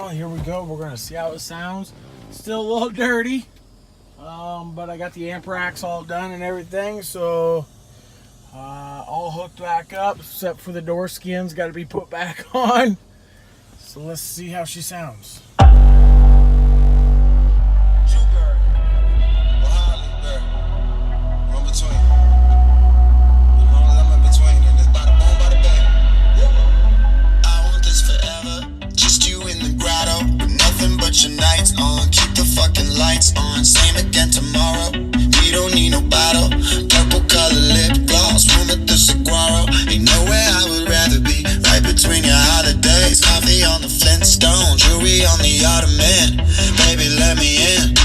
Well, here we go. We're going to see how it sounds. Still a little dirty, but I got the amp racks all done and everything, so all hooked back up, except for the door skins got to be put back on. So let's see how she sounds. Your nights on, keep the fucking lights on. Same again tomorrow. We don't need no bottle. Purple color lip gloss, room at the Saguaro. Ain't nowhere I would rather be. Right between your holidays. Coffee on the Flintstone, jewelry on the Ottoman. Baby, let me in.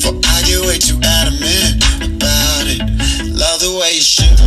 For I get way too adamant about it. Love the way you shoot.